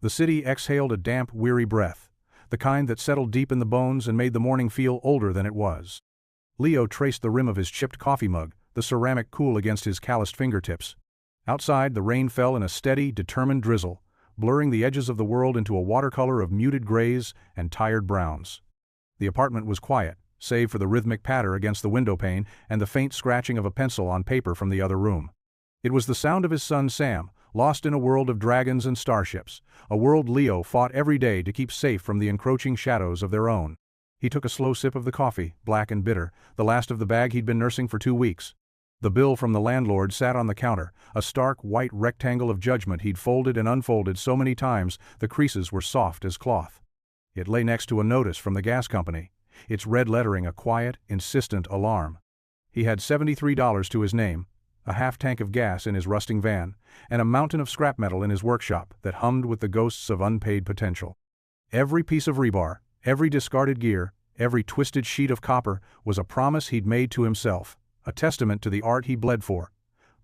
The city exhaled a damp, weary breath, the kind that settled deep in the bones and made the morning feel older than it was. Leo traced the rim of his chipped coffee mug, the ceramic cool against his calloused fingertips. Outside, the rain fell in a steady, determined drizzle, blurring the edges of the world into a watercolor of muted grays and tired browns. The apartment was quiet, save for the rhythmic patter against the windowpane and the faint scratching of a pencil on paper from the other room. It was the sound of his son Sam, lost in a world of dragons and starships, a world Leo fought every day to keep safe from the encroaching shadows of their own. He took a slow sip of the coffee, black and bitter, the last of the bag he'd been nursing for 2 weeks. The bill from the landlord sat on the counter, a stark white rectangle of judgment he'd folded and unfolded so many times the creases were soft as cloth. It lay next to a notice from the gas company, its red lettering a quiet, insistent alarm. He had $73 to his name, a half-tank of gas in his rusting van, and a mountain of scrap metal in his workshop that hummed with the ghosts of unpaid potential. Every piece of rebar, every discarded gear, every twisted sheet of copper was a promise he'd made to himself, a testament to the art he bled for.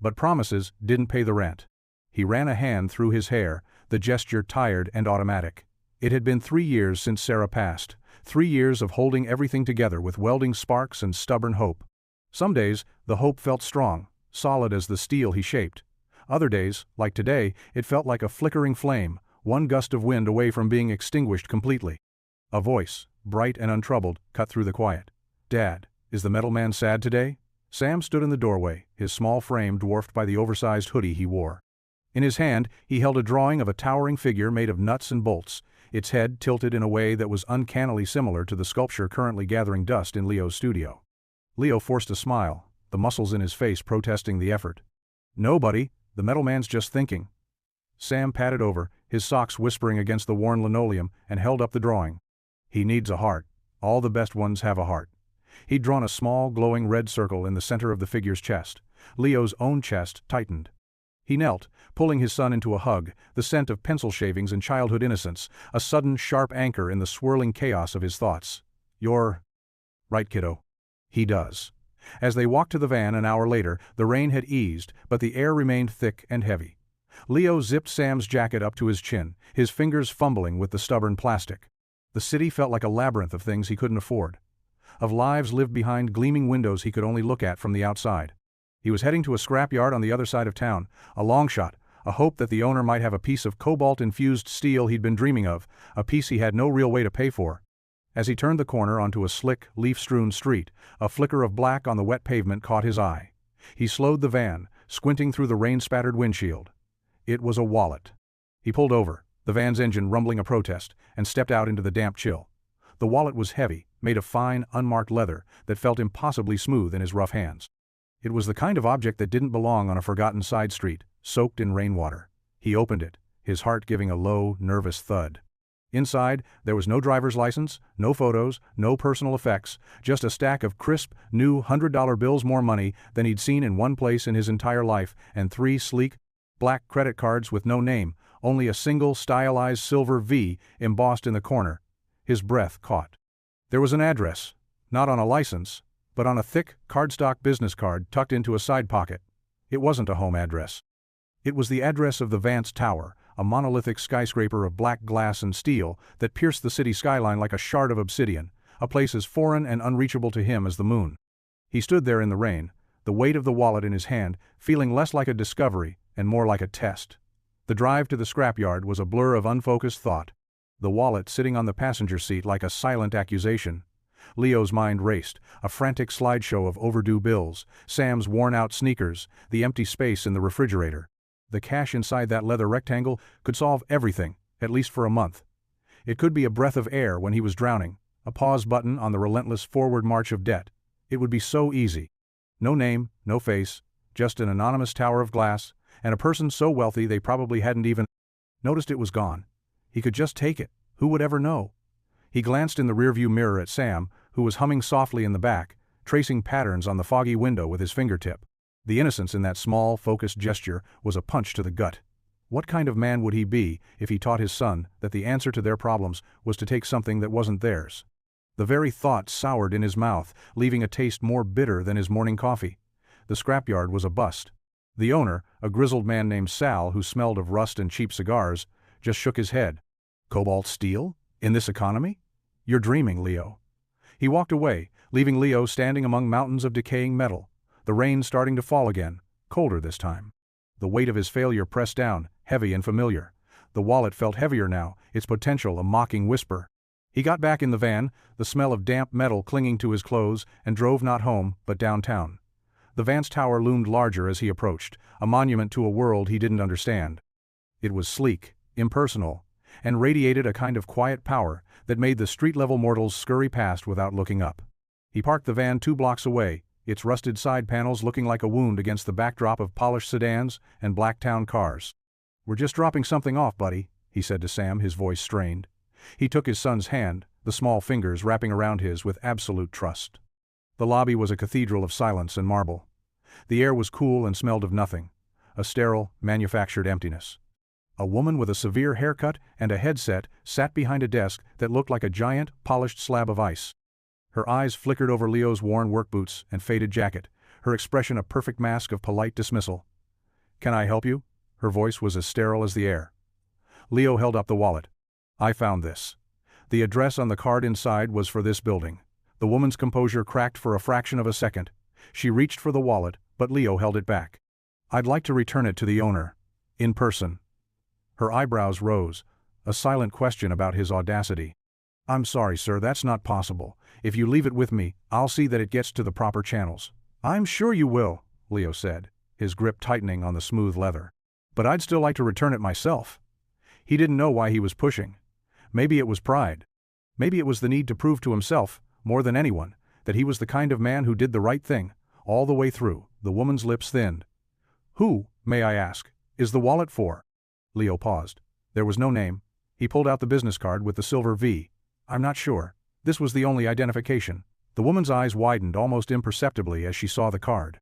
But promises didn't pay the rent. He ran a hand through his hair, the gesture tired and automatic. It had been 3 years since Sarah passed, 3 years of holding everything together with welding sparks and stubborn hope. Some days, the hope felt strong, solid as the steel he shaped. Other days, like today, it felt like a flickering flame, one gust of wind away from being extinguished completely. A voice, bright and untroubled, cut through the quiet. "Dad, is the metal man sad today?" Sam stood in the doorway, his small frame dwarfed by the oversized hoodie he wore. In his hand, he held a drawing of a towering figure made of nuts and bolts, its head tilted in a way that was uncannily similar to the sculpture currently gathering dust in Leo's studio. Leo forced a smile, the muscles in his face protesting the effort. "No, buddy, the metal man's just thinking." Sam patted over, his socks whispering against the worn linoleum, and held up the drawing. "He needs a heart. All the best ones have a heart." He'd drawn a small, glowing red circle in the center of the figure's chest. Leo's own chest tightened. He knelt, pulling his son into a hug, the scent of pencil shavings and childhood innocence, a sudden sharp anchor in the swirling chaos of his thoughts. "You're right, kiddo." "He does." As they walked to the van an hour later, the rain had eased, but the air remained thick and heavy. Leo zipped Sam's jacket up to his chin, his fingers fumbling with the stubborn plastic. The city felt like a labyrinth of things he couldn't afford, of lives lived behind gleaming windows he could only look at from the outside. He was heading to a scrapyard on the other side of town, a long shot, a hope that the owner might have a piece of cobalt-infused steel he'd been dreaming of, a piece he had no real way to pay for. As he turned the corner onto a slick, leaf-strewn street, a flicker of black on the wet pavement caught his eye. He slowed the van, squinting through the rain-spattered windshield. It was a wallet. He pulled over, the van's engine rumbling a protest, and stepped out into the damp chill. The wallet was heavy, made of fine, unmarked leather that felt impossibly smooth in his rough hands. It was the kind of object that didn't belong on a forgotten side street, soaked in rainwater. He opened it, his heart giving a low, nervous thud. Inside, there was no driver's license, no photos, no personal effects, just a stack of crisp, new $100 bills, more money than he'd seen in one place in his entire life, and 3 sleek, black credit cards with no name, only a single stylized silver V embossed in the corner. His breath caught. There was an address, not on a license, but on a thick, cardstock business card tucked into a side pocket. It wasn't a home address. It was the address of the Vance Tower, a monolithic skyscraper of black glass and steel that pierced the city skyline like a shard of obsidian, a place as foreign and unreachable to him as the moon. He stood there in the rain, the weight of the wallet in his hand, feeling less like a discovery and more like a test. The drive to the scrapyard was a blur of unfocused thought, the wallet sitting on the passenger seat like a silent accusation. Leo's mind raced, a frantic slideshow of overdue bills, Sam's worn-out sneakers, the empty space in the refrigerator. The cash inside that leather rectangle could solve everything, at least for a month. It could be a breath of air when he was drowning, a pause button on the relentless forward march of debt. It would be so easy. No name, no face, just an anonymous tower of glass, and a person so wealthy they probably hadn't even noticed it was gone. He could just take it. Who would ever know? He glanced in the rearview mirror at Sam, who was humming softly in the back, tracing patterns on the foggy window with his fingertip. The innocence in that small, focused gesture was a punch to the gut. What kind of man would he be if he taught his son that the answer to their problems was to take something that wasn't theirs? The very thought soured in his mouth, leaving a taste more bitter than his morning coffee. The scrapyard was a bust. The owner, a grizzled man named Sal who smelled of rust and cheap cigars, just shook his head. Cobalt steel? In this economy? You're dreaming, Leo. He walked away, leaving Leo standing among mountains of decaying metal, the rain starting to fall again, colder this time. The weight of his failure pressed down, heavy and familiar. The wallet felt heavier now, its potential a mocking whisper. He got back in the van, the smell of damp metal clinging to his clothes, and drove not home, but downtown. The Vance Tower loomed larger as he approached, a monument to a world he didn't understand. It was sleek, impersonal, and radiated a kind of quiet power that made the street-level mortals scurry past without looking up. He parked the van 2 blocks away, its rusted side panels looking like a wound against the backdrop of polished sedans and black town cars. "We're just dropping something off, buddy," he said to Sam, his voice strained. He took his son's hand, the small fingers wrapping around his with absolute trust. The lobby was a cathedral of silence and marble. The air was cool and smelled of nothing, a sterile, manufactured emptiness. A woman with a severe haircut and a headset sat behind a desk that looked like a giant, polished slab of ice. Her eyes flickered over Leo's worn work boots and faded jacket, her expression a perfect mask of polite dismissal. "Can I help you?" Her voice was as sterile as the air. Leo held up the wallet. "I found this." The address on the card inside was for this building. The woman's composure cracked for a fraction of a second. She reached for the wallet, but Leo held it back. "I'd like to return it to the owner. In person." Her eyebrows rose, a silent question about his audacity. "I'm sorry, sir, that's not possible. If you leave it with me, I'll see that it gets to the proper channels." "I'm sure you will," Leo said, his grip tightening on the smooth leather. "But I'd still like to return it myself." He didn't know why he was pushing. Maybe it was pride. Maybe it was the need to prove to himself, more than anyone, that he was the kind of man who did the right thing, all the way through. The woman's lips thinned. "Who, may I ask, is the wallet for?" Leo paused. There was no name. He pulled out the business card with the silver V. "I'm not sure." This was the only identification. The woman's eyes widened almost imperceptibly as she saw the card.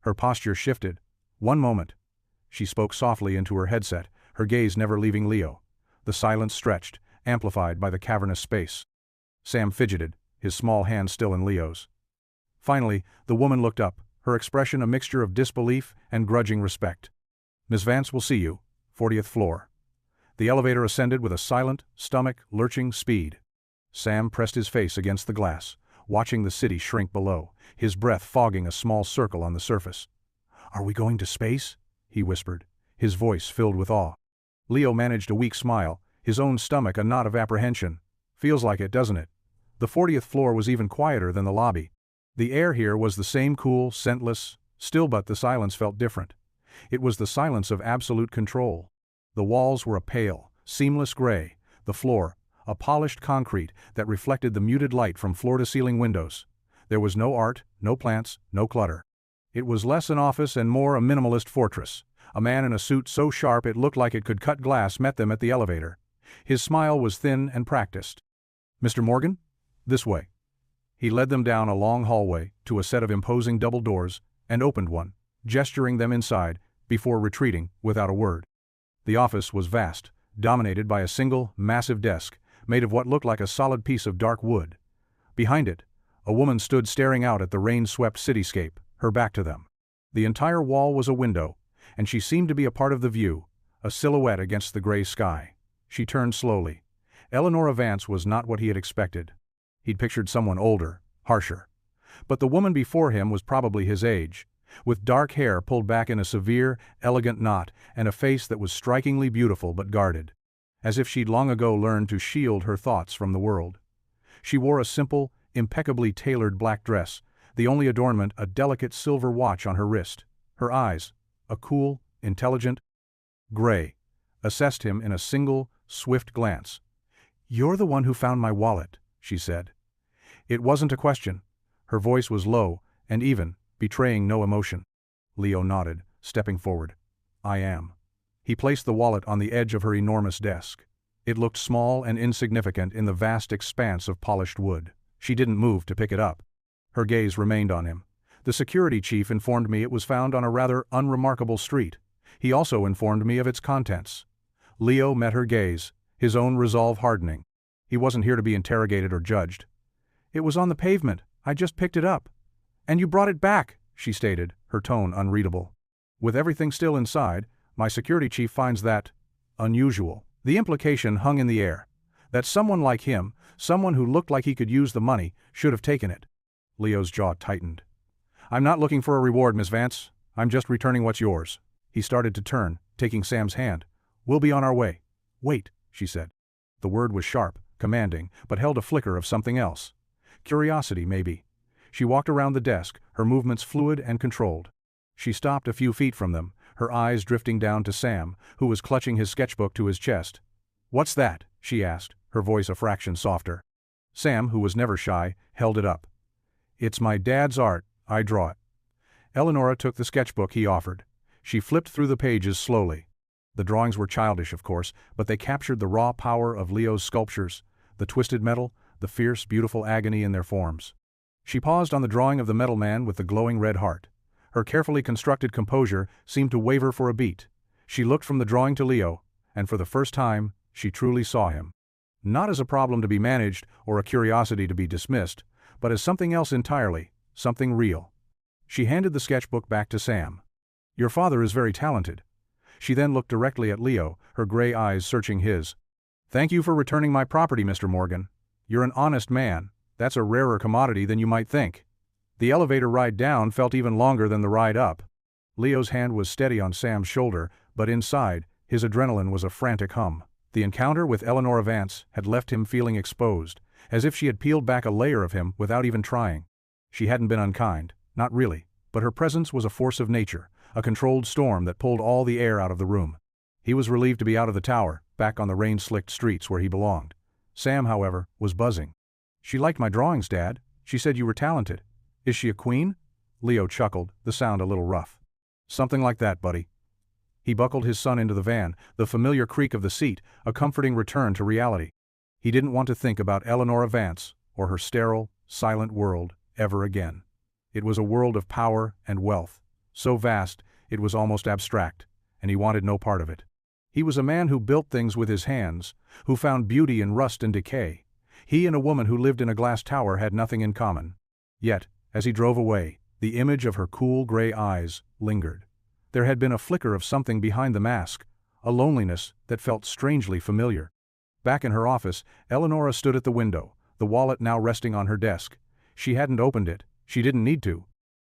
Her posture shifted. "One moment." She spoke softly into her headset, her gaze never leaving Leo. The silence stretched, amplified by the cavernous space. Sam fidgeted, his small hand still in Leo's. Finally, the woman looked up, her expression a mixture of disbelief and grudging respect. "Miss Vance will see you, 40th floor." The elevator ascended with a silent, stomach-lurching speed. Sam pressed his face against the glass, watching the city shrink below, his breath fogging a small circle on the surface. "Are we going to space?" he whispered, his voice filled with awe. Leo managed a weak smile, his own stomach a knot of apprehension. "Feels like it, doesn't it?" The 40th floor was even quieter than the lobby. The air here was the same cool, scentless, still, but the silence felt different. It was the silence of absolute control. The walls were a pale, seamless gray, the floor, a polished concrete that reflected the muted light from floor-to-ceiling windows. There was no art, no plants, no clutter. It was less an office and more a minimalist fortress. A man in a suit so sharp it looked like it could cut glass met them at the elevator. His smile was thin and practiced. "Mr. Morgan? This way." He led them down a long hallway to a set of imposing double doors and opened one, gesturing them inside, before retreating without a word. The office was vast, dominated by a single, massive desk, made of what looked like a solid piece of dark wood. Behind it, a woman stood staring out at the rain-swept cityscape, her back to them. The entire wall was a window, and she seemed to be a part of the view, a silhouette against the gray sky. She turned slowly. Eleanor Vance was not what he had expected. He'd pictured someone older, harsher. But the woman before him was probably his age, with dark hair pulled back in a severe, elegant knot, and a face that was strikingly beautiful but guarded, as if she'd long ago learned to shield her thoughts from the world. She wore a simple, impeccably tailored black dress, the only adornment a delicate silver watch on her wrist. Her eyes, a cool, intelligent gray, assessed him in a single, swift glance. "You're the one who found my wallet," she said. It wasn't a question. Her voice was low and even, betraying no emotion. Leo nodded, stepping forward. "I am." He placed the wallet on the edge of her enormous desk. It looked small and insignificant in the vast expanse of polished wood. She didn't move to pick it up. Her gaze remained on him. "The security chief informed me it was found on a rather unremarkable street. He also informed me of its contents." Leo met her gaze, his own resolve hardening. He wasn't here to be interrogated or judged. "It was on the pavement. I just picked it up." "And you brought it back," she stated, her tone unreadable. "With everything still inside, my security chief finds that unusual." The implication hung in the air. That someone like him, someone who looked like he could use the money, should have taken it. Leo's jaw tightened. "I'm not looking for a reward, Miss Vance. I'm just returning what's yours." He started to turn, taking Sam's hand. "We'll be on our way." "Wait," she said. The word was sharp, commanding, but held a flicker of something else. Curiosity, maybe. She walked around the desk, her movements fluid and controlled. She stopped a few feet from them, her eyes drifting down to Sam, who was clutching his sketchbook to his chest. "What's that?" she asked, her voice a fraction softer. Sam, who was never shy, held it up. "It's my dad's art. I draw it." Eleanor took the sketchbook he offered. She flipped through the pages slowly. The drawings were childish, of course, but they captured the raw power of Leo's sculptures, the twisted metal, the fierce, beautiful agony in their forms. She paused on the drawing of the metal man with the glowing red heart. Her carefully constructed composure seemed to waver for a beat. She looked from the drawing to Leo, and for the first time, she truly saw him. Not as a problem to be managed or a curiosity to be dismissed, but as something else entirely, something real. She handed the sketchbook back to Sam. "Your father is very talented." She then looked directly at Leo, her gray eyes searching his. "Thank you for returning my property, Mr. Morgan. You're an honest man. That's a rarer commodity than you might think." The elevator ride down felt even longer than the ride up. Leo's hand was steady on Sam's shoulder, but inside, his adrenaline was a frantic hum. The encounter with Eleanor Vance had left him feeling exposed, as if she had peeled back a layer of him without even trying. She hadn't been unkind, not really, but her presence was a force of nature, a controlled storm that pulled all the air out of the room. He was relieved to be out of the tower, back on the rain-slicked streets where he belonged. Sam, however, was buzzing. "She liked my drawings, Dad. She said you were talented. Is she a queen?" Leo chuckled, the sound a little rough. "Something like that, buddy." He buckled his son into the van, the familiar creak of the seat, a comforting return to reality. He didn't want to think about Eleanor Vance, or her sterile, silent world, ever again. It was a world of power and wealth, so vast it was almost abstract, and he wanted no part of it. He was a man who built things with his hands, who found beauty in rust and decay. He and a woman who lived in a glass tower had nothing in common. Yet, as he drove away, the image of her cool gray eyes lingered. There had been a flicker of something behind the mask, a loneliness that felt strangely familiar. Back in her office, Eleanor stood at the window, the wallet now resting on her desk. She hadn't opened it. She didn't need to.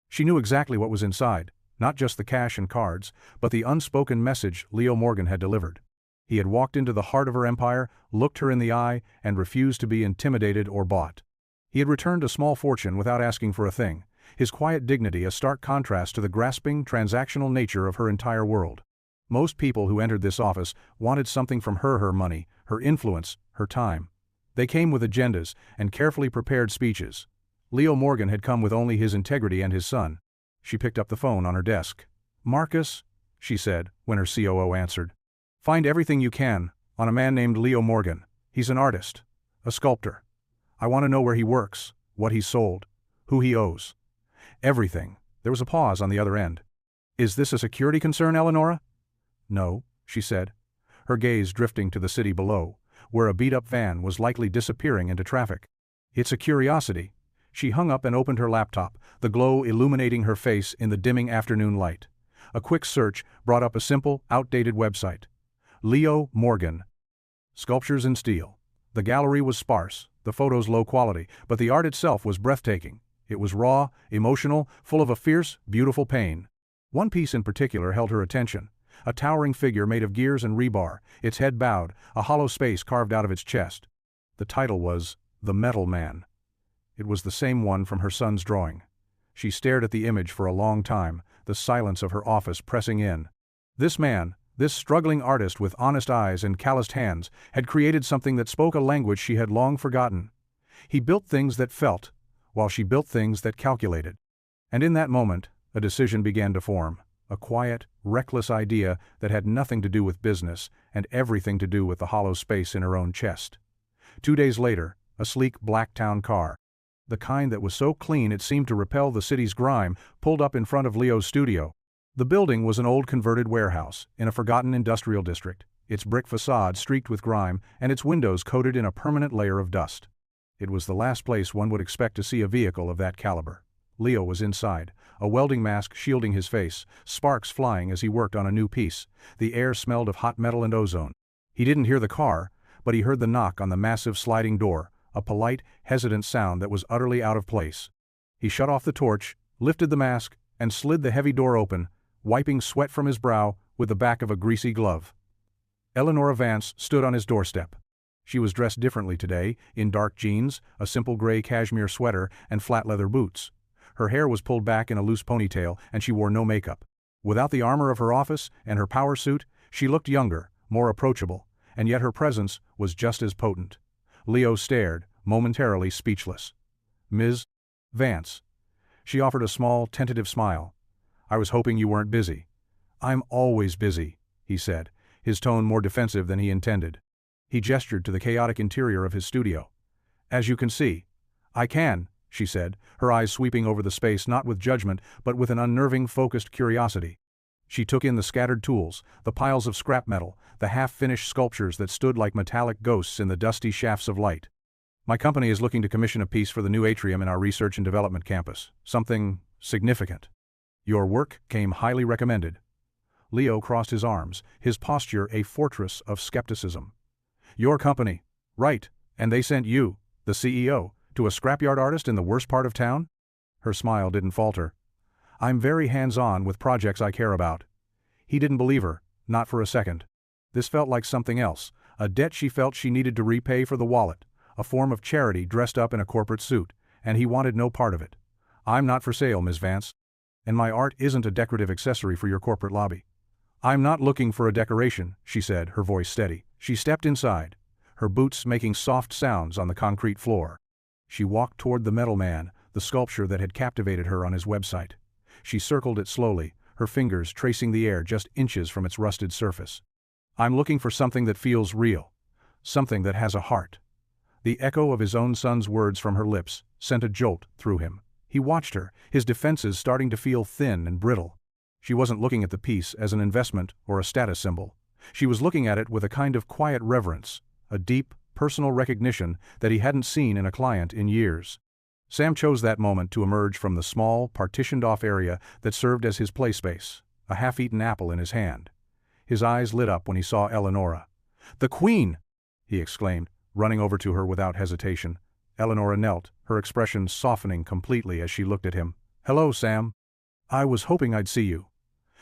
She knew exactly what was inside, not just the cash and cards, but the unspoken message Leo Morgan had delivered. He had walked into the heart of her empire, looked her in the eye, and refused to be intimidated or bought. He had returned a small fortune without asking for a thing, his quiet dignity a stark contrast to the grasping, transactional nature of her entire world. Most people who entered this office wanted something from her money, her influence, her time. They came with agendas and carefully prepared speeches. Leo Morgan had come with only his integrity and his son. She picked up the phone on her desk. "Marcus," she said, when her COO answered. "Find everything you can on a man named Leo Morgan. He's an artist, a sculptor. I want to know where he works, what he sold, who he owes. Everything." There was a pause on the other end. "Is this a security concern, Eleanor?" "No," she said, her gaze drifting to the city below, where a beat-up van was likely disappearing into traffic. "It's a curiosity." She hung up and opened her laptop, the glow illuminating her face in the dimming afternoon light. A quick search brought up a simple, outdated website. Leo Morgan. Sculptures in steel. The gallery was sparse, the photos low quality, but the art itself was breathtaking. It was raw, emotional, full of a fierce, beautiful pain. One piece in particular held her attention. A towering figure made of gears and rebar, its head bowed, a hollow space carved out of its chest. The title was The Metal Man. It was the same one from her son's drawing. She stared at the image for a long time, the silence of her office pressing in. This man, this struggling artist with honest eyes and calloused hands, had created something that spoke a language she had long forgotten. He built things that felt, while she built things that calculated. And in that moment, a decision began to form, a quiet, reckless idea that had nothing to do with business and everything to do with the hollow space in her own chest. 2 days later, a sleek black town car, the kind that was so clean it seemed to repel the city's grime, pulled up in front of Leo's studio. The building was an old converted warehouse in a forgotten industrial district, its brick facade streaked with grime and its windows coated in a permanent layer of dust. It was the last place one would expect to see a vehicle of that caliber. Leo was inside, a welding mask shielding his face, sparks flying as he worked on a new piece. The air smelled of hot metal and ozone. He didn't hear the car, but he heard the knock on the massive sliding door, a polite, hesitant sound that was utterly out of place. He shut off the torch, lifted the mask, and slid the heavy door open, wiping sweat from his brow with the back of a greasy glove. Eleanor Vance stood on his doorstep. She was dressed differently today, in dark jeans, a simple gray cashmere sweater, and flat leather boots. Her hair was pulled back in a loose ponytail, and she wore no makeup. Without the armor of her office and her power suit, she looked younger, more approachable, and yet her presence was just as potent. Leo stared, momentarily speechless. "Ms. Vance." She offered a small, tentative smile. "I was hoping you weren't busy." "I'm always busy," he said, his tone more defensive than he intended. He gestured to the chaotic interior of his studio. "As you can see." "I can," she said, her eyes sweeping over the space not with judgment but with an unnerving, focused curiosity. She took in the scattered tools, the piles of scrap metal, the half-finished sculptures that stood like metallic ghosts in the dusty shafts of light. "My company is looking to commission a piece for the new atrium in our research and development campus. Something significant. Your work came highly recommended." Leo crossed his arms, his posture a fortress of skepticism. "Your company. Right, and they sent you, the CEO, to a scrapyard artist in the worst part of town?" Her smile didn't falter. "I'm very hands-on with projects I care about." He didn't believe her, not for a second. This felt like something else, a debt she felt she needed to repay for the wallet, a form of charity dressed up in a corporate suit, and he wanted no part of it. "I'm not for sale, Ms. Vance. And my art isn't a decorative accessory for your corporate lobby." "I'm not looking for a decoration," she said, her voice steady. She stepped inside, her boots making soft sounds on the concrete floor. She walked toward the metal man, the sculpture that had captivated her on his website. She circled it slowly, her fingers tracing the air just inches from its rusted surface. "I'm looking for something that feels real. Something that has a heart." The echo of his own son's words from her lips sent a jolt through him. He watched her, his defenses starting to feel thin and brittle. She wasn't looking at the piece as an investment or a status symbol. She was looking at it with a kind of quiet reverence, a deep, personal recognition that he hadn't seen in a client in years. Sam chose that moment to emerge from the small, partitioned-off area that served as his play space, a half-eaten apple in his hand. His eyes lit up when he saw Eleanor. "The Queen!" he exclaimed, running over to her without hesitation. Eleanor knelt, her expression softening completely as she looked at him. "Hello, Sam. I was hoping I'd see you."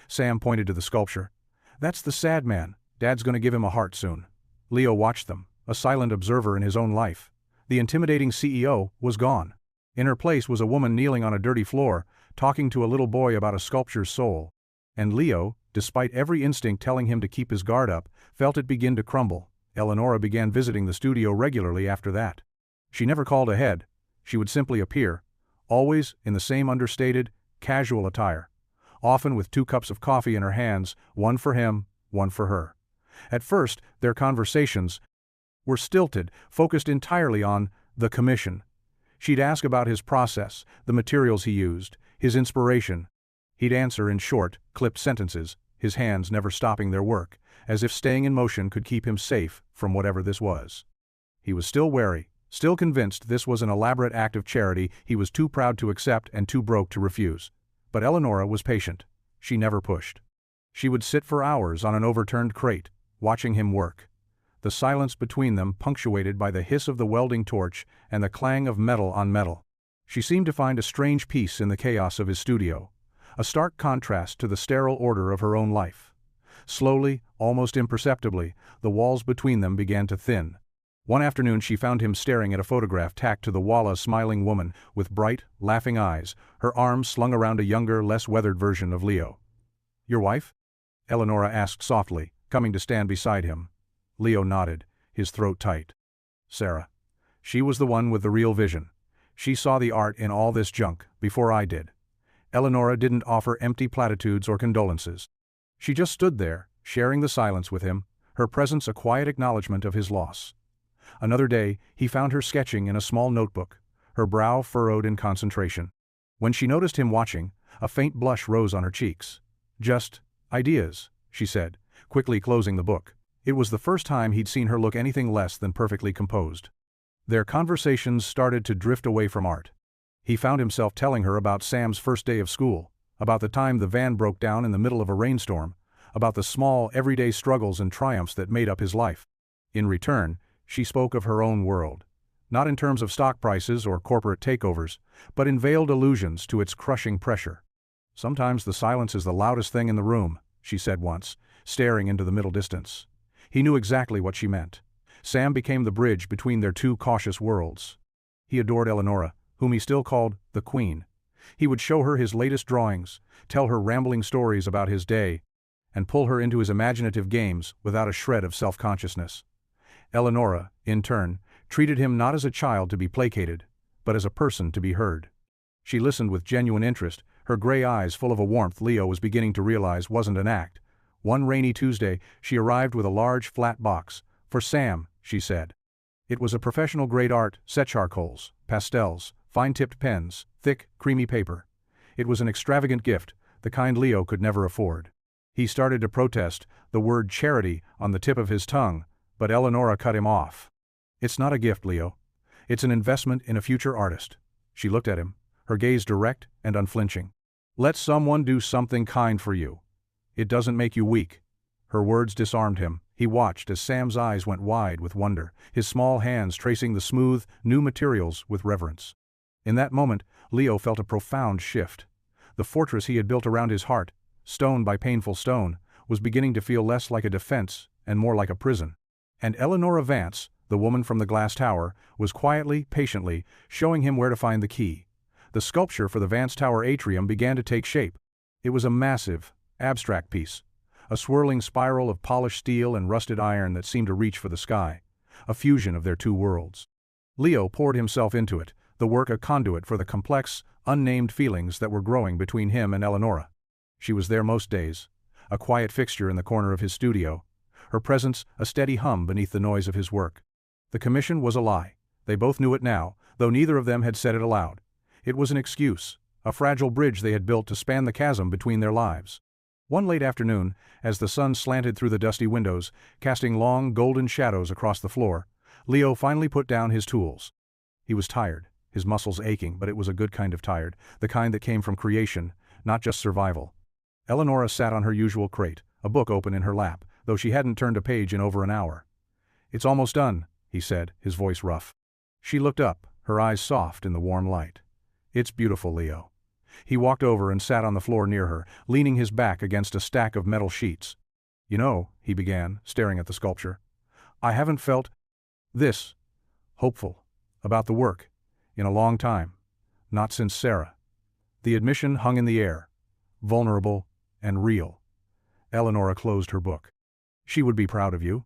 Sam pointed to the sculpture. "That's the sad man. Dad's gonna give him a heart soon." Leo watched them, a silent observer in his own life. The intimidating CEO was gone. In her place was a woman kneeling on a dirty floor, talking to a little boy about a sculpture's soul. And Leo, despite every instinct telling him to keep his guard up, felt it begin to crumble. Eleanor began visiting the studio regularly after that. She never called ahead. She would simply appear, always in the same understated, casual attire, often with 2 cups of coffee in her hands, one for him, one for her. At first, their conversations were stilted, focused entirely on the commission. She'd ask about his process, the materials he used, his inspiration. He'd answer in short, clipped sentences, his hands never stopping their work, as if staying in motion could keep him safe from whatever this was. He was still wary, still convinced this was an elaborate act of charity he was too proud to accept and too broke to refuse. But Eleanor was patient. She never pushed. She would sit for hours on an overturned crate, watching him work. The silence between them punctuated by the hiss of the welding torch and the clang of metal on metal. She seemed to find a strange peace in the chaos of his studio, a stark contrast to the sterile order of her own life. Slowly, almost imperceptibly, the walls between them began to thin. One afternoon she found him staring at a photograph tacked to the wall, a smiling woman with bright, laughing eyes, her arms slung around a younger, less weathered version of Leo. "Your wife?" Eleanor asked softly, coming to stand beside him. Leo nodded, his throat tight. "Sarah. She was the one with the real vision. She saw the art in all this junk, before I did." Eleanor didn't offer empty platitudes or condolences. She just stood there, sharing the silence with him, her presence a quiet acknowledgement of his loss. Another day, he found her sketching in a small notebook, her brow furrowed in concentration. When she noticed him watching, a faint blush rose on her cheeks. "Just ideas," she said, quickly closing the book. It was the first time he'd seen her look anything less than perfectly composed. Their conversations started to drift away from art. He found himself telling her about Sam's first day of school, about the time the van broke down in the middle of a rainstorm, about the small, everyday struggles and triumphs that made up his life. In return, she spoke of her own world. Not in terms of stock prices or corporate takeovers, but in veiled allusions to its crushing pressure. "Sometimes the silence is the loudest thing in the room," she said once, staring into the middle distance. He knew exactly what she meant. Sam became the bridge between their two cautious worlds. He adored Eleanor, whom he still called the Queen. He would show her his latest drawings, tell her rambling stories about his day, and pull her into his imaginative games without a shred of self-consciousness. Eleanor, in turn, treated him not as a child to be placated, but as a person to be heard. She listened with genuine interest, her gray eyes full of a warmth Leo was beginning to realize wasn't an act. One rainy Tuesday, she arrived with a large flat box. "For Sam," she said. It was a professional-grade art, set charcoals, pastels, fine-tipped pens, thick, creamy paper. It was an extravagant gift, the kind Leo could never afford. He started to protest, the word charity on the tip of his tongue, but Eleanor cut him off. "It's not a gift, Leo. It's an investment in a future artist." She looked at him, her gaze direct and unflinching. "Let someone do something kind for you. It doesn't make you weak." Her words disarmed him. He watched as Sam's eyes went wide with wonder, his small hands tracing the smooth, new materials with reverence. In that moment, Leo felt a profound shift. The fortress he had built around his heart, stone by painful stone, was beginning to feel less like a defense and more like a prison. And Eleanor Vance, the woman from the glass tower, was quietly, patiently, showing him where to find the key. The sculpture for the Vance Tower atrium began to take shape. It was a massive, abstract piece, a swirling spiral of polished steel and rusted iron that seemed to reach for the sky, a fusion of their two worlds. Leo poured himself into it, the work a conduit for the complex, unnamed feelings that were growing between him and Eleanor. She was there most days, a quiet fixture in the corner of his studio, her presence a steady hum beneath the noise of his work. The commission was a lie. They both knew it now, though neither of them had said it aloud. It was an excuse, a fragile bridge they had built to span the chasm between their lives. One late afternoon, as the sun slanted through the dusty windows, casting long, golden shadows across the floor, Leo finally put down his tools. He was tired, his muscles aching, but it was a good kind of tired, the kind that came from creation, not just survival. Eleanor sat on her usual crate, a book open in her lap, though she hadn't turned a page in over an hour. "It's almost done," he said, his voice rough. She looked up, her eyes soft in the warm light. "It's beautiful, Leo." He walked over and sat on the floor near her, leaning his back against a stack of metal sheets. "You know," he began, staring at the sculpture, "I haven't felt this hopeful about the work in a long time. Not since Sarah." The admission hung in the air, vulnerable and real. Eleanor closed her book. "She would be proud of you."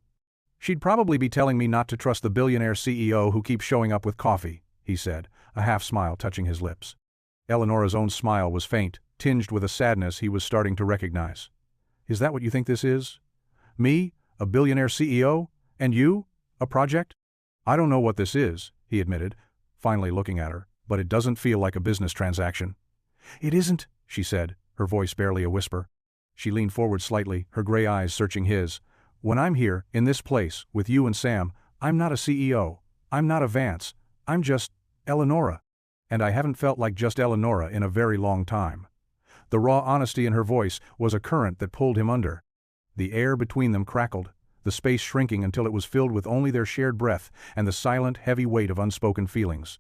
"She'd probably be telling me not to trust the billionaire CEO who keeps showing up with coffee," he said, a half-smile touching his lips. Eleanor's own smile was faint, tinged with a sadness he was starting to recognize. "Is that what you think this is? Me, a billionaire CEO, and you, a project?" "I don't know what this is," he admitted, finally looking at her, "but it doesn't feel like a business transaction." "It isn't," she said, her voice barely a whisper. She leaned forward slightly, her gray eyes searching his. "When I'm here, in this place, with you and Sam, I'm not a CEO. I'm not a Vance. I'm just Eleanor. And I haven't felt like just Eleanor in a very long time." The raw honesty in her voice was a current that pulled him under. The air between them crackled, the space shrinking until it was filled with only their shared breath and the silent, heavy weight of unspoken feelings.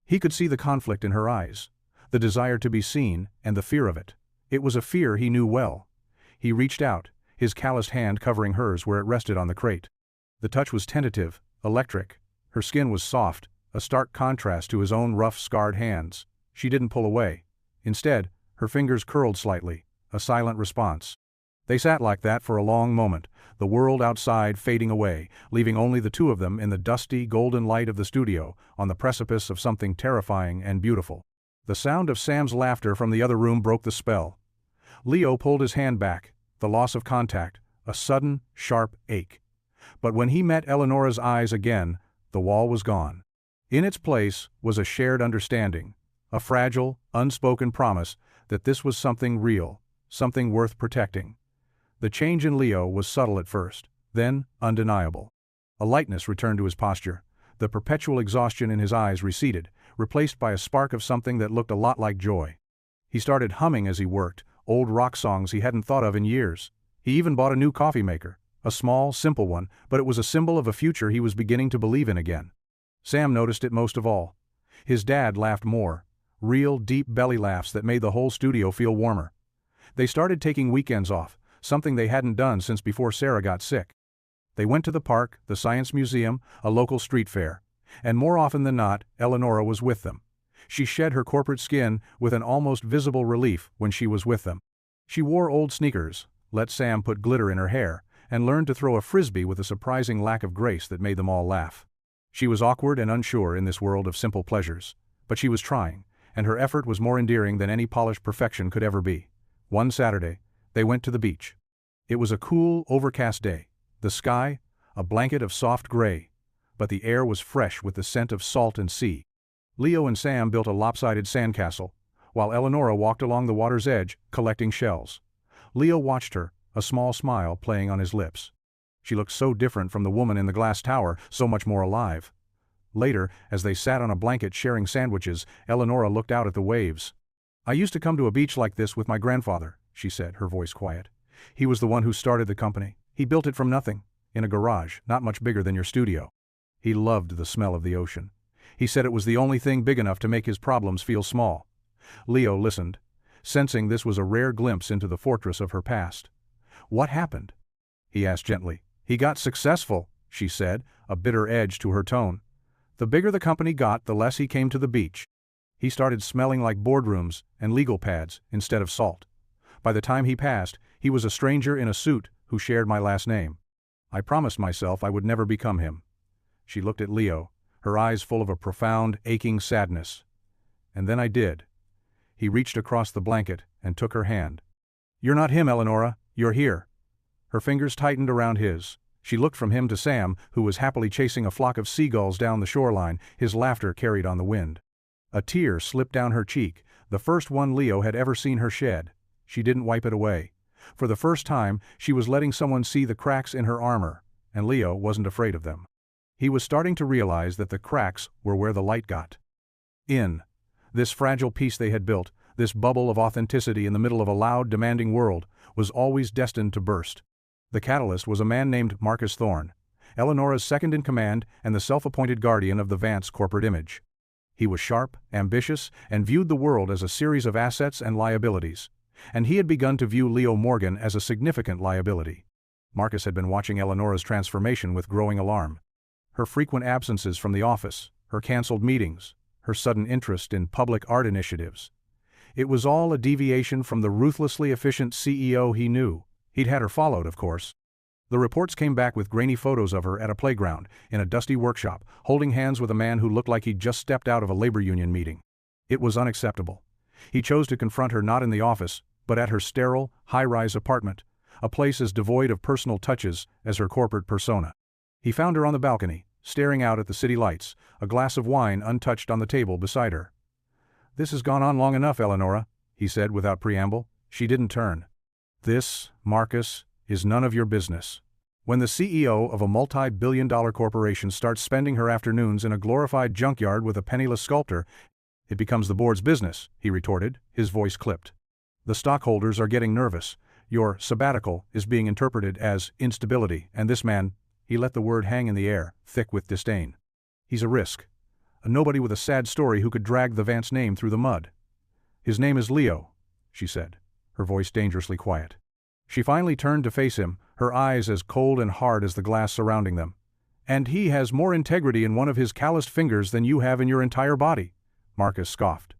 He could see the conflict in her eyes, the desire to be seen and the fear of it. It was a fear he knew well. He reached out, his calloused hand covering hers where it rested on the crate. The touch was tentative, electric. Her skin was soft, a stark contrast to his own rough, scarred hands. She didn't pull away. Instead, her fingers curled slightly, a silent response. They sat like that for a long moment, the world outside fading away, leaving only the two of them in the dusty, golden light of the studio, on the precipice of something terrifying and beautiful. The sound of Sam's laughter from the other room broke the spell. Leo pulled his hand back, the loss of contact, a sudden, sharp ache. But when he met Eleanor's eyes again, the wall was gone. In its place was a shared understanding, a fragile, unspoken promise that this was something real, something worth protecting. The change in Leo was subtle at first, then undeniable. A lightness returned to his posture. The perpetual exhaustion in his eyes receded, replaced by a spark of something that looked a lot like joy. He started humming as he worked, old rock songs he hadn't thought of in years. He even bought a new coffee maker, a small, simple one, but it was a symbol of a future he was beginning to believe in again. Sam noticed it most of all. His dad laughed more, real deep belly laughs that made the whole studio feel warmer. They started taking weekends off, something they hadn't done since before Sarah got sick. They went to the park, the science museum, a local street fair, and more often than not, Eleanor was with them. She shed her corporate skin with an almost visible relief when she was with them. She wore old sneakers, let Sam put glitter in her hair, and learned to throw a frisbee with a surprising lack of grace that made them all laugh. She was awkward and unsure in this world of simple pleasures, but she was trying, and her effort was more endearing than any polished perfection could ever be. One Saturday, they went to the beach. It was a cool, overcast day. The sky, a blanket of soft gray, but the air was fresh with the scent of salt and sea. Leo and Sam built a lopsided sandcastle, while Eleanor walked along the water's edge, collecting shells. Leo watched her, a small smile playing on his lips. She looked so different from the woman in the glass tower, so much more alive. Later, as they sat on a blanket sharing sandwiches, Eleanor looked out at the waves. "I used to come to a beach like this with my grandfather," she said, her voice quiet. "He was the one who started the company. He built it from nothing, in a garage, not much bigger than your studio. He loved the smell of the ocean. He said it was the only thing big enough to make his problems feel small." Leo listened, sensing this was a rare glimpse into the fortress of her past. "What happened?" he asked gently. "He got successful," she said, a bitter edge to her tone. "The bigger the company got, the less he came to the beach. He started smelling like boardrooms and legal pads instead of salt. By the time he passed, he was a stranger in a suit who shared my last name. I promised myself I would never become him." She looked at Leo, her eyes full of a profound, aching sadness. "And then I did." He reached across the blanket and took her hand. "You're not him, Eleanor, you're here." Her fingers tightened around his. She looked from him to Sam, who was happily chasing a flock of seagulls down the shoreline, his laughter carried on the wind. A tear slipped down her cheek, the first one Leo had ever seen her shed. She didn't wipe it away. For the first time, she was letting someone see the cracks in her armor, and Leo wasn't afraid of them. He was starting to realize that the cracks were where the light got in. This fragile piece they had built, this bubble of authenticity in the middle of a loud, demanding world, was always destined to burst. The catalyst was a man named Marcus Thorne, Eleanor's second-in-command and the self-appointed guardian of the Vance corporate image. He was sharp, ambitious, and viewed the world as a series of assets and liabilities. And he had begun to view Leo Morgan as a significant liability. Marcus had been watching Eleanor's transformation with growing alarm. Her frequent absences from the office, her canceled meetings, her sudden interest in public art initiatives. It was all a deviation from the ruthlessly efficient CEO he knew. He'd had her followed, of course. The reports came back with grainy photos of her at a playground, in a dusty workshop, holding hands with a man who looked like he'd just stepped out of a labor union meeting. It was unacceptable. He chose to confront her not in the office, but at her sterile, high-rise apartment, a place as devoid of personal touches as her corporate persona. He found her on the balcony, staring out at the city lights, a glass of wine untouched on the table beside her. "This has gone on long enough, Eleanor," he said without preamble. She didn't turn. "This, Marcus, is none of your business. When the CEO of a multi-billion-dollar corporation starts spending her afternoons in a glorified junkyard with a penniless sculptor, it becomes the board's business," he retorted, his voice clipped. "The stockholders are getting nervous. Your sabbatical is being interpreted as instability, and this man," he let the word hang in the air, thick with disdain. "He's a risk. A nobody with a sad story who could drag the Vance name through the mud." "His name is Leo," she said, her voice dangerously quiet. She finally turned to face him, her eyes as cold and hard as the glass surrounding them. "And he has more integrity in one of his calloused fingers than you have in your entire body," Marcus scoffed.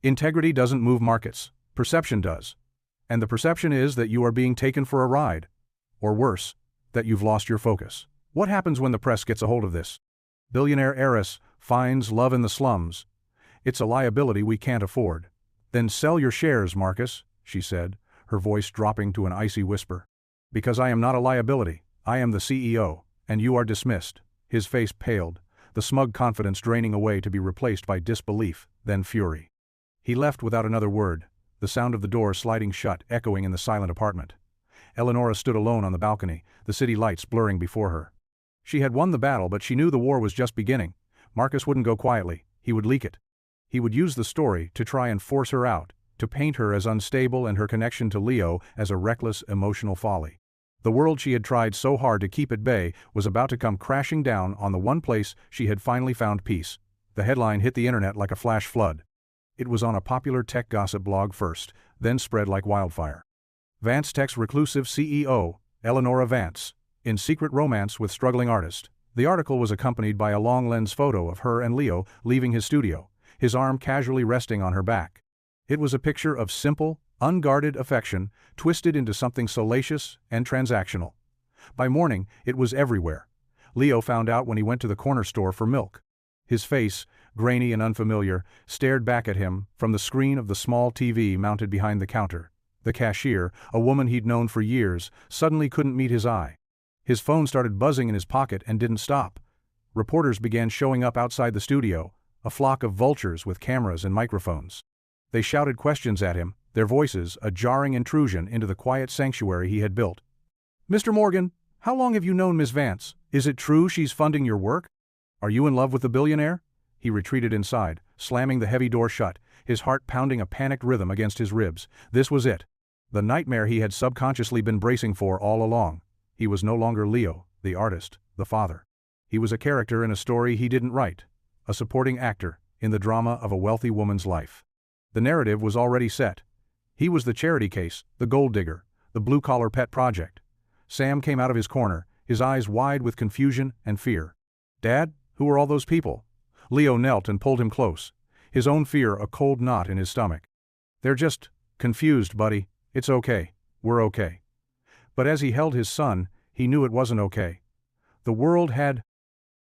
"Integrity doesn't move markets. Perception does. And the perception is that you are being taken for a ride. Or worse, that you've lost your focus. What happens when the press gets a hold of this? Billionaire heiress finds love in the slums. It's a liability we can't afford." "Then sell your shares, Marcus," she said, her voice dropping to an icy whisper. "Because I am not a liability. I am the CEO, and you are dismissed." His face paled, the smug confidence draining away to be replaced by disbelief, then fury. He left without another word, the sound of the door sliding shut echoing in the silent apartment. Eleanor stood alone on the balcony, the city lights blurring before her. She had won the battle, but she knew the war was just beginning. Marcus wouldn't go quietly, he would leak it. He would use the story to try and force her out, to paint her as unstable and her connection to Leo as a reckless, emotional folly. The world she had tried so hard to keep at bay was about to come crashing down on the one place she had finally found peace. The headline hit the internet like a flash flood. It was on a popular tech gossip blog first, then spread like wildfire. Vance Tech's reclusive CEO, Eleanor Vance, in secret romance with struggling artist. The article was accompanied by a long-lens photo of her and Leo leaving his studio, his arm casually resting on her back. It was a picture of simple, unguarded affection twisted into something salacious and transactional. By morning, it was everywhere. Leo found out when he went to the corner store for milk. His face, grainy and unfamiliar, stared back at him from the screen of the small TV mounted behind the counter. The cashier, a woman he'd known for years, suddenly couldn't meet his eye. His phone started buzzing in his pocket and didn't stop. Reporters began showing up outside the studio, a flock of vultures with cameras and microphones. They shouted questions at him, their voices a jarring intrusion into the quiet sanctuary he had built. "Mr. Morgan, how long have you known Miss Vance? Is it true she's funding your work? Are you in love with the billionaire?" He retreated inside, slamming the heavy door shut, his heart pounding a panicked rhythm against his ribs. This was it. The nightmare he had subconsciously been bracing for all along. He was no longer Leo, the artist, the father. He was a character in a story he didn't write, a supporting actor in the drama of a wealthy woman's life. The narrative was already set. He was the charity case, the gold digger, the blue-collar pet project. Sam came out of his corner, his eyes wide with confusion and fear. "Dad, who are all those people?" Leo knelt and pulled him close, his own fear a cold knot in his stomach. "They're just confused, buddy. It's okay. We're okay." But as he held his son, he knew it wasn't okay. The world had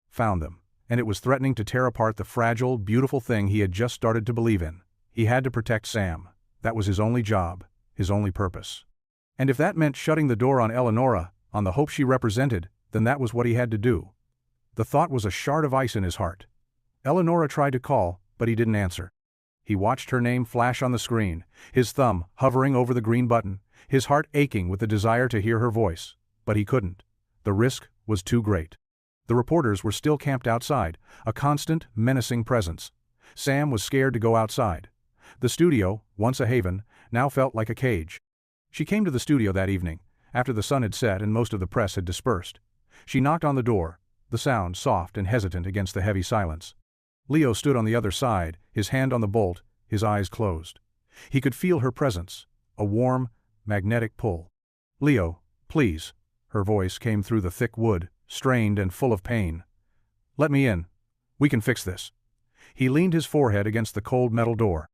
found them, and it was threatening to tear apart the fragile, beautiful thing he had just started to believe in. He had to protect Sam. That was his only job, his only purpose. And if that meant shutting the door on Eleanor, on the hope she represented, then that was what he had to do. The thought was a shard of ice in his heart. Eleanor tried to call, but he didn't answer. He watched her name flash on the screen, his thumb hovering over the green button, his heart aching with the desire to hear her voice. But he couldn't. The risk was too great. The reporters were still camped outside, a constant, menacing presence. Sam was scared to go outside. The studio, once a haven, now felt like a cage. She came to the studio that evening, after the sun had set and most of the press had dispersed. She knocked on the door, the sound soft and hesitant against the heavy silence. Leo stood on the other side, his hand on the bolt, his eyes closed. He could feel her presence, a warm, magnetic pull. "Leo, please." Her voice came through the thick wood, strained and full of pain. "Let me in. We can fix this." He leaned his forehead against the cold metal door.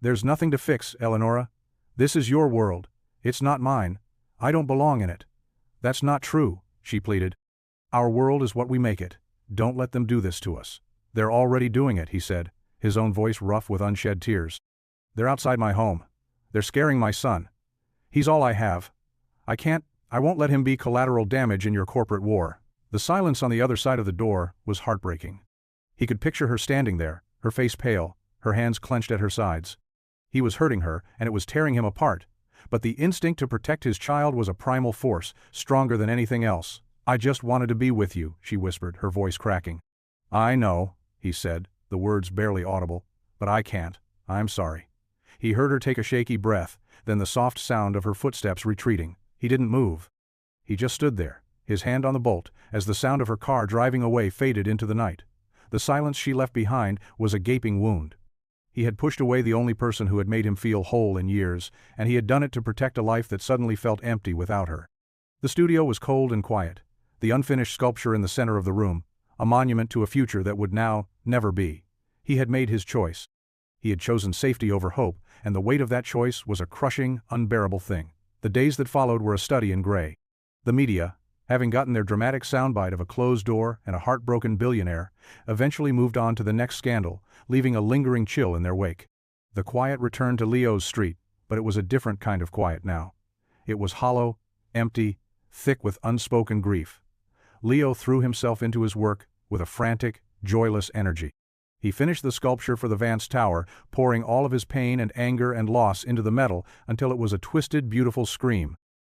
"There's nothing to fix, Eleanor. This is your world. It's not mine. I don't belong in it." "That's not true," she pleaded. "Our world is what we make it. Don't let them do this to us." "They're already doing it," he said, his own voice rough with unshed tears. "They're outside my home. They're scaring my son. He's all I have. I won't let him be collateral damage in your corporate war." The silence on the other side of the door was heartbreaking. He could picture her standing there, her face pale, her hands clenched at her sides. He was hurting her, and it was tearing him apart. But the instinct to protect his child was a primal force, stronger than anything else. "I just wanted to be with you," she whispered, her voice cracking. "I know," he said, the words barely audible, "but I can't. I'm sorry." He heard her take a shaky breath, then the soft sound of her footsteps retreating. He didn't move. He just stood there, his hand on the bolt, as the sound of her car driving away faded into the night. The silence she left behind was a gaping wound. He had pushed away the only person who had made him feel whole in years, and he had done it to protect a life that suddenly felt empty without her. The studio was cold and quiet, the unfinished sculpture in the center of the room, a monument to a future that would now never be. He had made his choice. He had chosen safety over hope, and the weight of that choice was a crushing, unbearable thing. The days that followed were a study in gray. The media, having gotten their dramatic soundbite of a closed door and a heartbroken billionaire, eventually moved on to the next scandal, leaving a lingering chill in their wake. The quiet returned to Leo's street, but it was a different kind of quiet now. It was hollow, empty, thick with unspoken grief. Leo threw himself into his work with a frantic, joyless energy. He finished the sculpture for the Vance Tower, pouring all of his pain and anger and loss into the metal until it was a twisted, beautiful scream.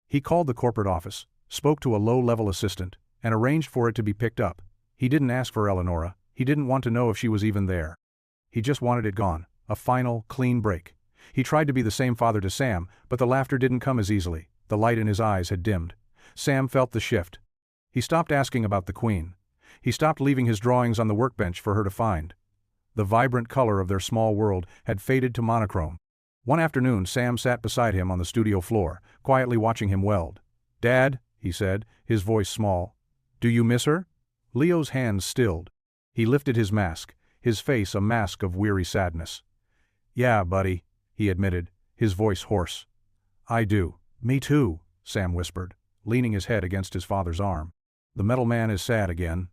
He called the corporate office, spoke to a low-level assistant, and arranged for it to be picked up. He didn't ask for Eleanor. He didn't want to know if she was even there. He just wanted it gone, a final, clean break. He tried to be the same father to Sam, but the laughter didn't come as easily. The light in his eyes had dimmed. Sam felt the shift. He stopped asking about the Queen. He stopped leaving his drawings on the workbench for her to find. The vibrant color of their small world had faded to monochrome. One afternoon, Sam sat beside him on the studio floor, quietly watching him weld. "Dad," he said, his voice small, "do you miss her?" Leo's hands stilled. He lifted his mask, his face a mask of weary sadness. "Yeah, buddy," he admitted, his voice hoarse. "I do." "Me too," Sam whispered, leaning his head against his father's arm. "The metal man is sad again."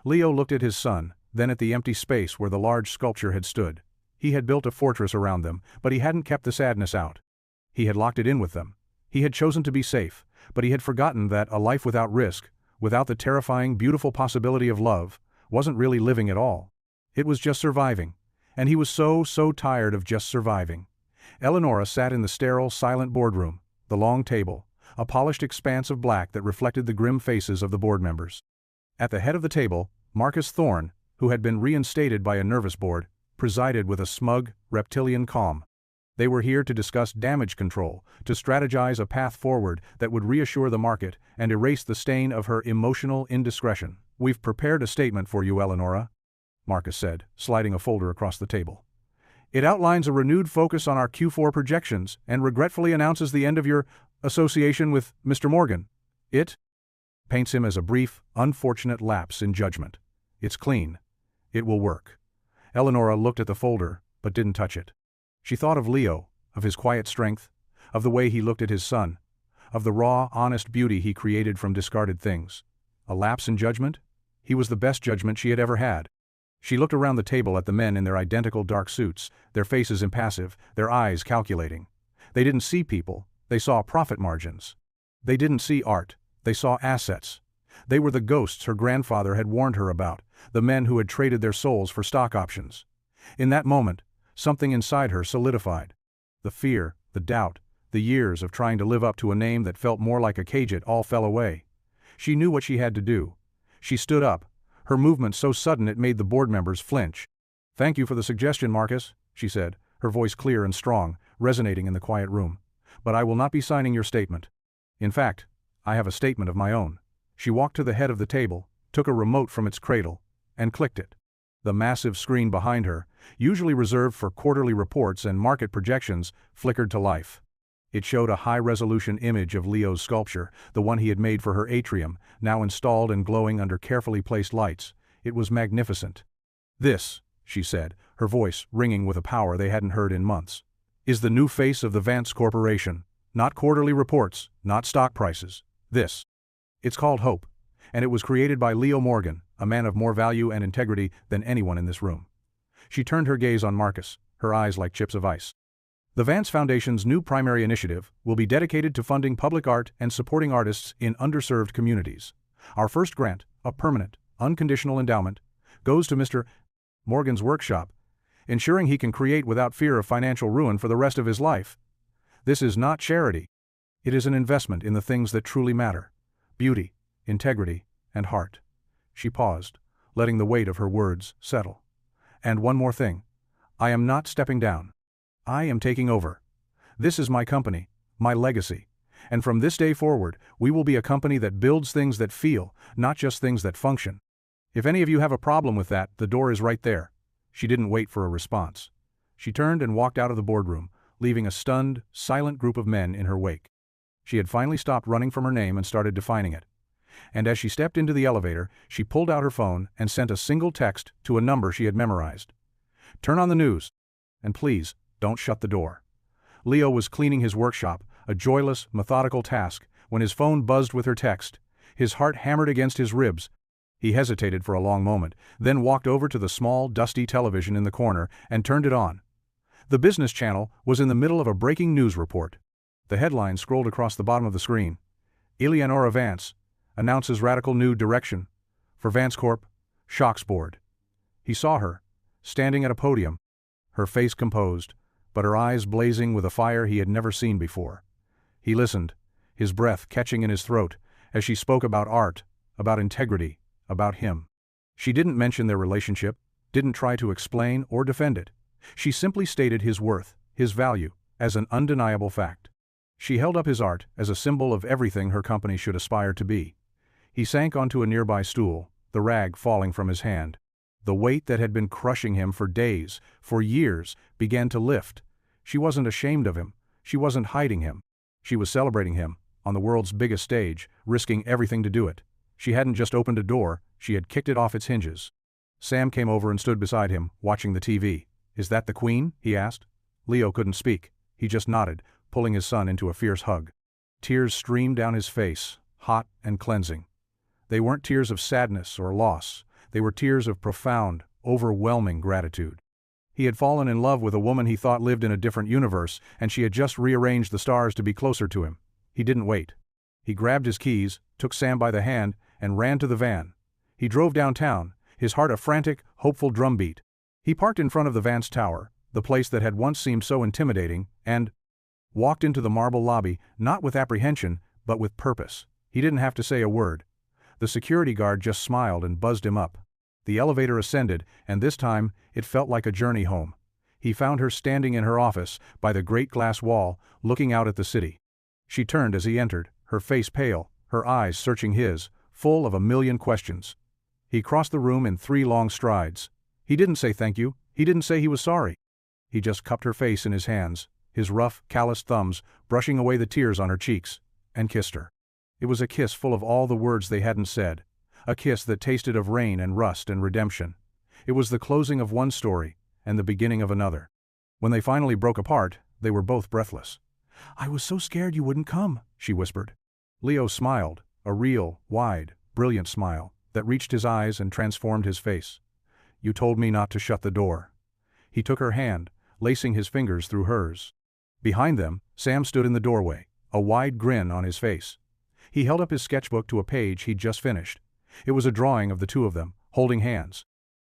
Leo looked at his son, then at the empty space where the large sculpture had stood. He had built a fortress around them, but he hadn't kept the sadness out. He had locked it in with them. He had chosen to be safe, but he had forgotten that a life without risk, without the terrifying, beautiful possibility of love, wasn't really living at all. It was just surviving. And he was so tired of just surviving. Eleanor sat in the sterile, silent boardroom, the long table, a polished expanse of black that reflected the grim faces of the board members. At the head of the table, Marcus Thorne, who had been reinstated by a nervous board, presided with a smug, reptilian calm. They were here to discuss damage control, to strategize a path forward that would reassure the market and erase the stain of her emotional indiscretion. "We've prepared a statement for you, Eleanor," Marcus said, sliding a folder across the table. "It outlines a renewed focus on our Q4 projections and regretfully announces the end of your association with Mr. Morgan. It paints him as a brief, unfortunate lapse in judgment. It's clean. It will work." Eleanor looked at the folder, but didn't touch it. She thought of Leo, of his quiet strength, of the way he looked at his son, of the raw, honest beauty he created from discarded things. A lapse in judgment? He was the best judgment she had ever had. She looked around the table at the men in their identical dark suits, their faces impassive, their eyes calculating. They didn't see people, they saw profit margins. They didn't see art, they saw assets. They were the ghosts her grandfather had warned her about, the men who had traded their souls for stock options. In that moment, something inside her solidified. The fear, the doubt, the years of trying to live up to a name that felt more like a cage, it all fell away. She knew what she had to do. She stood up, her movement so sudden it made the board members flinch. "Thank you for the suggestion, Marcus," she said, her voice clear and strong, resonating in the quiet room. "But I will not be signing your statement. In fact, I have a statement of my own." She walked to the head of the table, took a remote from its cradle, and clicked it. The massive screen behind her, usually reserved for quarterly reports and market projections, flickered to life. It showed a high-resolution image of Leo's sculpture, the one he had made for her atrium, now installed and glowing under carefully placed lights. It was magnificent. "This," she said, her voice ringing with a power they hadn't heard in months, "is the new face of the Vance Corporation. Not quarterly reports, not stock prices. This. It's called Hope, and it was created by Leo Morgan, a man of more value and integrity than anyone in this room." She turned her gaze on Marcus, her eyes like chips of ice. "The Vance Foundation's new primary initiative will be dedicated to funding public art and supporting artists in underserved communities. Our first grant, a permanent, unconditional endowment, goes to Mr. Morgan's workshop, ensuring he can create without fear of financial ruin for the rest of his life. This is not charity. It is an investment in the things that truly matter: beauty, integrity, and heart." She paused, letting the weight of her words settle. "And one more thing. I am not stepping down. I am taking over. This is my company, my legacy. And from this day forward, we will be a company that builds things that feel, not just things that function. If any of you have a problem with that, the door is right there." She didn't wait for a response. She turned and walked out of the boardroom, leaving a stunned, silent group of men in her wake. She had finally stopped running from her name and started defining it. And as she stepped into the elevator, she pulled out her phone and sent a single text to a number she had memorized. "Turn on the news. And please, don't shut the door." Leo was cleaning his workshop, a joyless, methodical task, when his phone buzzed with her text. His heart hammered against his ribs. He hesitated for a long moment, then walked over to the small, dusty television in the corner and turned it on. The business channel was in the middle of a breaking news report. The headline scrolled across the bottom of the screen. "Eleanor Vance announces radical new direction for Vance Corp. Shocks Board." He saw her, standing at a podium, her face composed, but her eyes blazing with a fire he had never seen before. He listened, his breath catching in his throat, as she spoke about art, about integrity, about him. She didn't mention their relationship, didn't try to explain or defend it. She simply stated his worth, his value, as an undeniable fact. She held up his art as a symbol of everything her company should aspire to be. He sank onto a nearby stool, the rag falling from his hand. The weight that had been crushing him for days, for years, began to lift. She wasn't ashamed of him. She wasn't hiding him. She was celebrating him, on the world's biggest stage, risking everything to do it. She hadn't just opened a door, she had kicked it off its hinges. Sam came over and stood beside him, watching the TV. "Is that the Queen?" he asked. Leo couldn't speak. He just nodded, pulling his son into a fierce hug. Tears streamed down his face, hot and cleansing. They weren't tears of sadness or loss. They were tears of profound, overwhelming gratitude. He had fallen in love with a woman he thought lived in a different universe, and she had just rearranged the stars to be closer to him. He didn't wait. He grabbed his keys, took Sam by the hand, and ran to the van. He drove downtown, his heart a frantic, hopeful drumbeat. He parked in front of the Vance Tower, the place that had once seemed so intimidating, and walked into the marble lobby, not with apprehension, but with purpose. He didn't have to say a word. The security guard just smiled and buzzed him up. The elevator ascended, and this time, it felt like a journey home. He found her standing in her office, by the great glass wall, looking out at the city. She turned as he entered, her face pale, her eyes searching his, full of a million questions. He crossed the room in 3 long strides. He didn't say thank you, he didn't say he was sorry. He just cupped her face in his hands, his rough, calloused thumbs brushing away the tears on her cheeks, and kissed her. It was a kiss full of all the words they hadn't said, a kiss that tasted of rain and rust and redemption. It was the closing of one story, and the beginning of another. When they finally broke apart, they were both breathless. "I was so scared you wouldn't come," she whispered. Leo smiled, a real, wide, brilliant smile that reached his eyes and transformed his face. "You told me not to shut the door." He took her hand, lacing his fingers through hers. Behind them, Sam stood in the doorway, a wide grin on his face. He held up his sketchbook to a page he'd just finished. It was a drawing of the two of them, holding hands.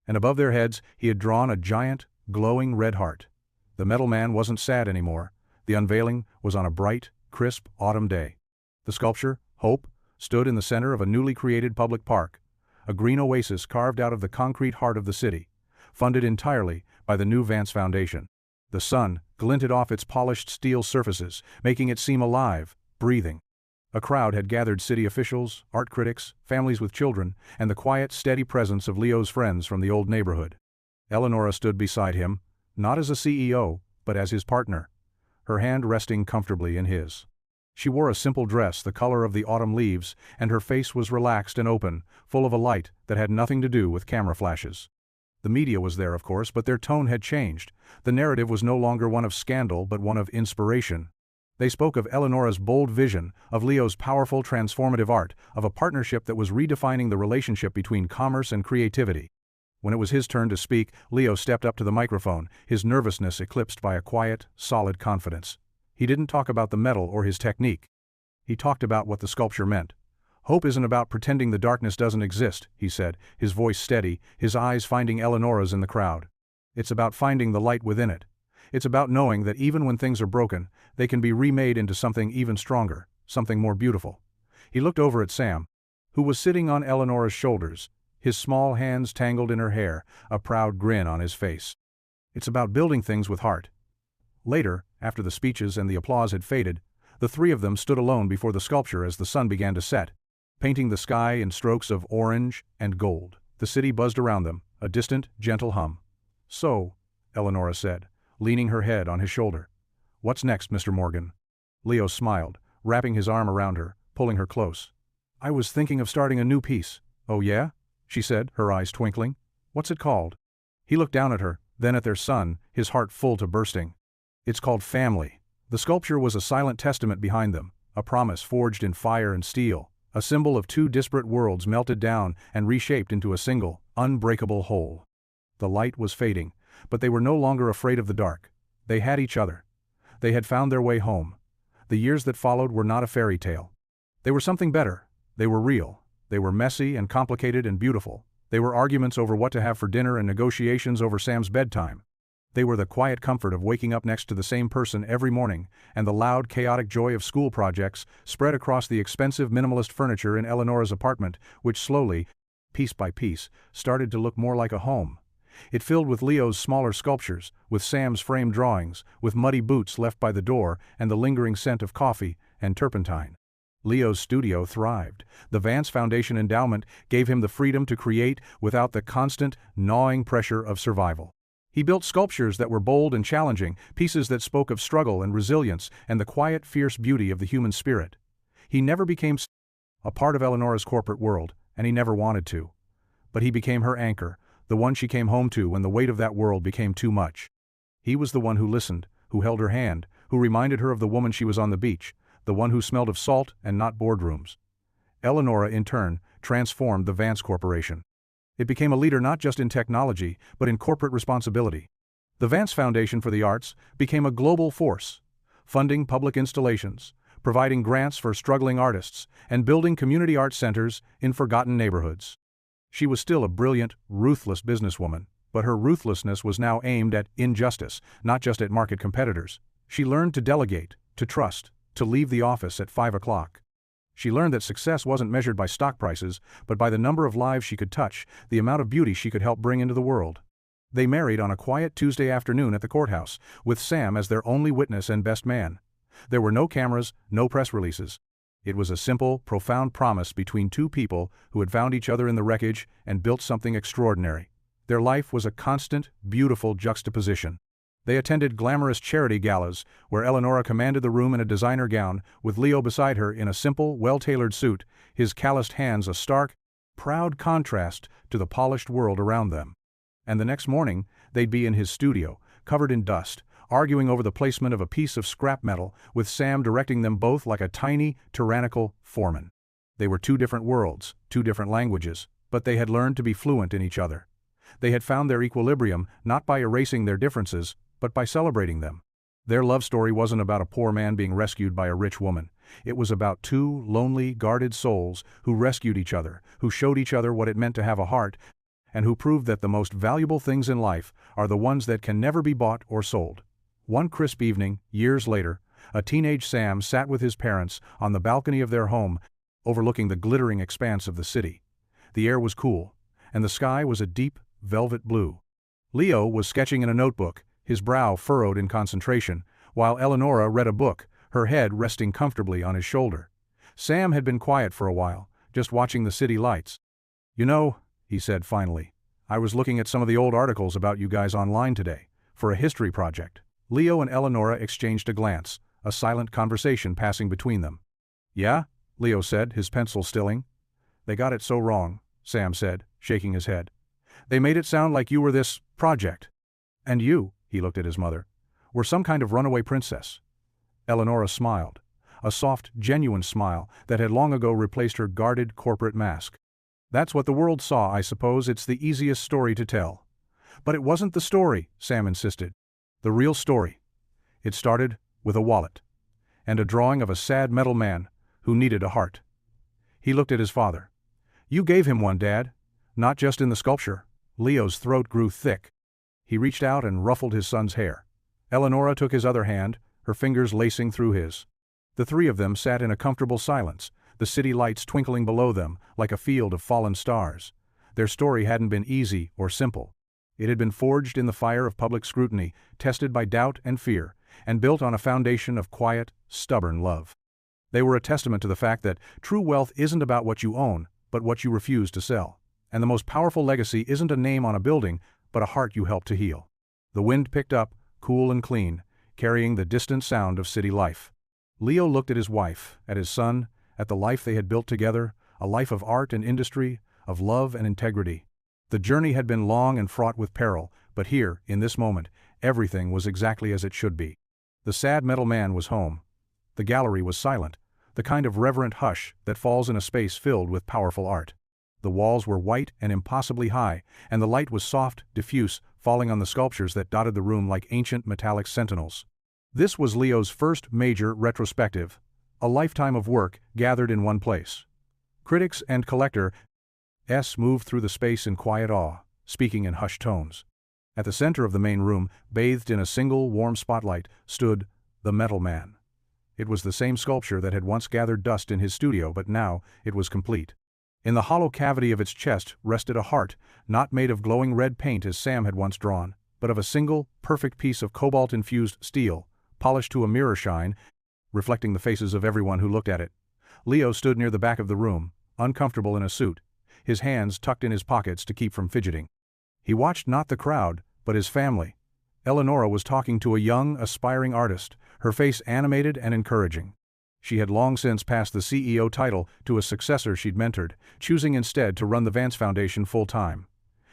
And above their heads, he had drawn a giant, glowing red heart. The metal man wasn't sad anymore. The unveiling was on a bright, crisp autumn day. The sculpture, Hope, stood in the center of a newly created public park, a green oasis carved out of the concrete heart of the city, funded entirely by the new Vance Foundation. The sun glinted off its polished steel surfaces, making it seem alive, breathing. A crowd had gathered city officials, art critics, families with children, and the quiet, steady presence of Leo's friends from the old neighborhood. Eleanor stood beside him, not as a CEO, but as his partner, her hand resting comfortably in his. She wore a simple dress the color of the autumn leaves, and her face was relaxed and open, full of a light that had nothing to do with camera flashes. The media was there, of course, but their tone had changed. The narrative was no longer one of scandal but one of inspiration. They spoke of Eleanor's bold vision, of Leo's powerful transformative art, of a partnership that was redefining the relationship between commerce and creativity. When it was his turn to speak, Leo stepped up to the microphone, his nervousness eclipsed by a quiet, solid confidence. He didn't talk about the metal or his technique. He talked about what the sculpture meant. "Hope isn't about pretending the darkness doesn't exist," he said, his voice steady, his eyes finding Eleanor's in the crowd. "It's about finding the light within it. It's about knowing that even when things are broken, they can be remade into something even stronger, something more beautiful." He looked over at Sam, who was sitting on Eleanor's shoulders, his small hands tangled in her hair, a proud grin on his face. "It's about building things with heart." Later, after the speeches and the applause had faded, the three of them stood alone before the sculpture as the sun began to set, painting the sky in strokes of orange and gold. The city buzzed around them, a distant, gentle hum. "So," Eleanor said, leaning her head on his shoulder. "What's next, Mr. Morgan?" Leo smiled, wrapping his arm around her, pulling her close. "I was thinking of starting a new piece." "Oh yeah?" she said, her eyes twinkling. "What's it called?" He looked down at her, then at their son, his heart full to bursting. "It's called Family." The sculpture was a silent testament behind them, a promise forged in fire and steel, a symbol of two disparate worlds melted down and reshaped into a single, unbreakable whole. The light was fading, but they were no longer afraid of the dark. They had each other. They had found their way home. The years that followed were not a fairy tale. They were something better. They were real. They were messy and complicated and beautiful. They were arguments over what to have for dinner and negotiations over Sam's bedtime. They were the quiet comfort of waking up next to the same person every morning, and the loud, chaotic joy of school projects spread across the expensive minimalist furniture in Eleanor's apartment, which slowly, piece by piece, started to look more like a home. It filled with Leo's smaller sculptures, with Sam's framed drawings, with muddy boots left by the door and the lingering scent of coffee and turpentine. Leo's studio thrived. The Vance Foundation endowment gave him the freedom to create without the constant, gnawing pressure of survival. He built sculptures that were bold and challenging, pieces that spoke of struggle and resilience and the quiet, fierce beauty of the human spirit. He never became a part of Eleanor's corporate world, and he never wanted to. But he became her anchor, the one she came home to when the weight of that world became too much. He was the one who listened, who held her hand, who reminded her of the woman she was on the beach, the one who smelled of salt and not boardrooms. Eleanor, in turn, transformed the Vance Corporation. It became a leader not just in technology, but in corporate responsibility. The Vance Foundation for the Arts became a global force, funding public installations, providing grants for struggling artists, and building community art centers in forgotten neighborhoods. She was still a brilliant, ruthless businesswoman, but her ruthlessness was now aimed at injustice, not just at market competitors. She learned to delegate, to trust, to leave the office at 5 o'clock. She learned that success wasn't measured by stock prices, but by the number of lives she could touch, the amount of beauty she could help bring into the world. They married on a quiet Tuesday afternoon at the courthouse, with Sam as their only witness and best man. There were no cameras, no press releases. It was a simple, profound promise between two people who had found each other in the wreckage and built something extraordinary. Their life was a constant, beautiful juxtaposition. They attended glamorous charity galas, where Eleanor commanded the room in a designer gown, with Leo beside her in a simple, well-tailored suit, his calloused hands a stark, proud contrast to the polished world around them. And the next morning, they'd be in his studio, covered in dust, arguing over the placement of a piece of scrap metal, with Sam directing them both like a tiny, tyrannical foreman. They were two different worlds, two different languages, but they had learned to be fluent in each other. They had found their equilibrium not by erasing their differences, but by celebrating them. Their love story wasn't about a poor man being rescued by a rich woman. It was about two lonely, guarded souls who rescued each other, who showed each other what it meant to have a heart, and who proved that the most valuable things in life are the ones that can never be bought or sold. One crisp evening, years later, a teenage Sam sat with his parents on the balcony of their home, overlooking the glittering expanse of the city. The air was cool, and the sky was a deep, velvet blue. Leo was sketching in a notebook, his brow furrowed in concentration, while Eleanor read a book, her head resting comfortably on his shoulder. Sam had been quiet for a while, just watching the city lights. "You know," he said finally, "I was looking at some of the old articles about you guys online today, for a history project." Leo and Eleanor exchanged a glance, a silent conversation passing between them. "Yeah?" Leo said, his pencil stilling. "They got it so wrong," Sam said, shaking his head. "They made it sound like you were this project. And you," he looked at his mother, "were some kind of runaway princess." Eleanor smiled, a soft, genuine smile that had long ago replaced her guarded corporate mask. "That's what the world saw, I suppose. It's the easiest story to tell." "But it wasn't the story," Sam insisted. "The real story. It started with a wallet, and a drawing of a sad metal man who needed a heart." He looked at his father. "You gave him one, Dad. Not just in the sculpture." Leo's throat grew thick. He reached out and ruffled his son's hair. Eleanor took his other hand, her fingers lacing through his. The three of them sat in a comfortable silence, the city lights twinkling below them like a field of fallen stars. Their story hadn't been easy or simple. It had been forged in the fire of public scrutiny, tested by doubt and fear, and built on a foundation of quiet, stubborn love. They were a testament to the fact that true wealth isn't about what you own, but what you refuse to sell. And the most powerful legacy isn't a name on a building, but a heart you help to heal. The wind picked up, cool and clean, carrying the distant sound of city life. Leo looked at his wife, at his son, at the life they had built together, a life of art and industry, of love and integrity. The journey had been long and fraught with peril, but here, in this moment, everything was exactly as it should be. The sad metal man was home. The gallery was silent, the kind of reverent hush that falls in a space filled with powerful art. The walls were white and impossibly high, and the light was soft, diffuse, falling on the sculptures that dotted the room like ancient metallic sentinels. This was Leo's first major retrospective, a lifetime of work gathered in one place. Critics and collectors moved through the space in quiet awe, speaking in hushed tones. At the center of the main room, bathed in a single warm spotlight, stood the Metal Man. It was the same sculpture that had once gathered dust in his studio, but now it was complete. In the hollow cavity of its chest rested a heart, not made of glowing red paint as Sam had once drawn, but of a single, perfect piece of cobalt-infused steel, polished to a mirror shine, reflecting the faces of everyone who looked at it. Leo stood near the back of the room, uncomfortable in a suit, his hands tucked in his pockets to keep from fidgeting. He watched not the crowd, but his family. Eleanor was talking to a young, aspiring artist, her face animated and encouraging. She had long since passed the CEO title to a successor she'd mentored, choosing instead to run the Vance Foundation full-time.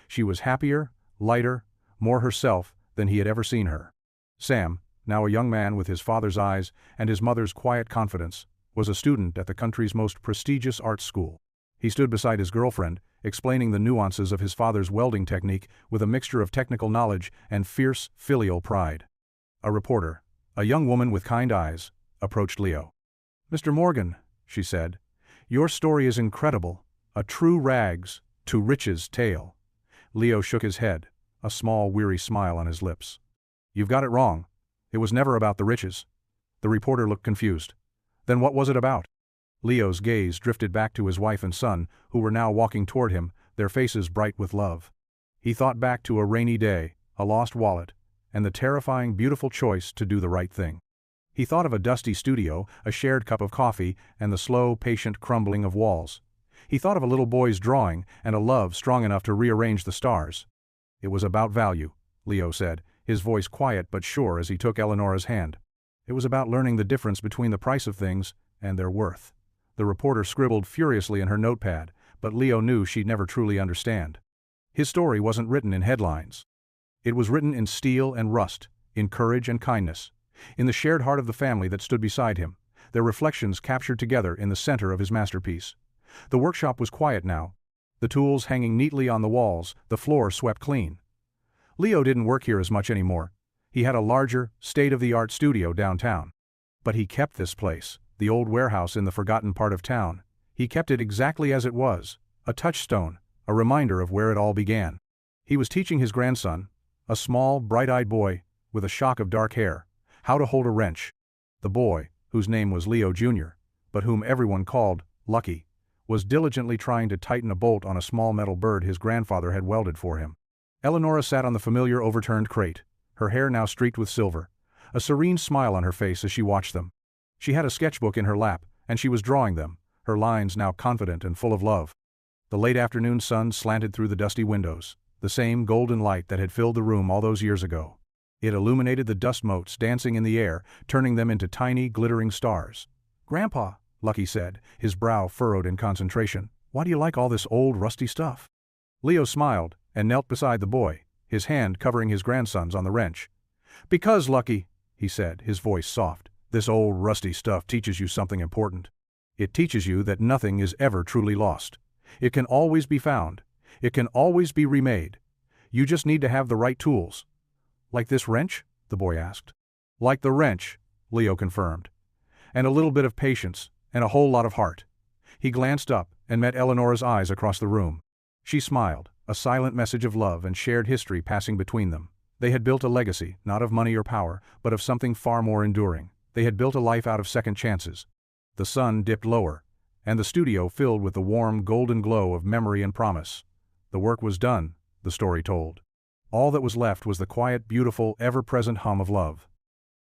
She was happier, lighter, more herself than he had ever seen her. Sam, now a young man with his father's eyes and his mother's quiet confidence, was a student at the country's most prestigious art school. He stood beside his girlfriend, explaining the nuances of his father's welding technique with a mixture of technical knowledge and fierce, filial pride. A reporter, a young woman with kind eyes, approached Leo. "Mr. Morgan," she said, "your story is incredible, a true rags to riches tale." Leo shook his head, a small, weary smile on his lips. "You've got it wrong. It was never about the riches." The reporter looked confused. "Then what was it about?" Leo's gaze drifted back to his wife and son, who were now walking toward him, their faces bright with love. He thought back to a rainy day, a lost wallet, and the terrifying, beautiful choice to do the right thing. He thought of a dusty studio, a shared cup of coffee, and the slow, patient crumbling of walls. He thought of a little boy's drawing and a love strong enough to rearrange the stars. "It was about value," Leo said, his voice quiet but sure as he took Eleanor's hand. "It was about learning the difference between the price of things and their worth." The reporter scribbled furiously in her notepad, but Leo knew she'd never truly understand. His story wasn't written in headlines. It was written in steel and rust, in courage and kindness, in the shared heart of the family that stood beside him, their reflections captured together in the center of his masterpiece. The workshop was quiet now, the tools hanging neatly on the walls, the floor swept clean. Leo didn't work here as much anymore. He had a larger, state-of-the-art studio downtown. But he kept this place, the old warehouse in the forgotten part of town. He kept it exactly as it was, a touchstone, a reminder of where it all began. He was teaching his grandson, a small, bright-eyed boy with a shock of dark hair, how to hold a wrench. The boy, whose name was Leo Jr., but whom everyone called Lucky, was diligently trying to tighten a bolt on a small metal bird his grandfather had welded for him. Eleanor sat on the familiar overturned crate, her hair now streaked with silver, a serene smile on her face as she watched them. She had a sketchbook in her lap, and she was drawing them, her lines now confident and full of love. The late afternoon sun slanted through the dusty windows, the same golden light that had filled the room all those years ago. It illuminated the dust motes dancing in the air, turning them into tiny, glittering stars. "Grandpa," Lucky said, his brow furrowed in concentration, "why do you like all this old, rusty stuff?" Leo smiled and knelt beside the boy, his hand covering his grandson's on the wrench. "Because, Lucky," he said, his voice soft, "this old, rusty stuff teaches you something important. It teaches you that nothing is ever truly lost. It can always be found. It can always be remade. You just need to have the right tools." "Like this wrench?" the boy asked. "Like the wrench," Leo confirmed. "And a little bit of patience, and a whole lot of heart." He glanced up and met Eleanor's eyes across the room. She smiled, a silent message of love and shared history passing between them. They had built a legacy, not of money or power, but of something far more enduring. They had built a life out of second chances. The sun dipped lower, and the studio filled with the warm, golden glow of memory and promise. The work was done, the story told. All that was left was the quiet, beautiful, ever-present hum of love.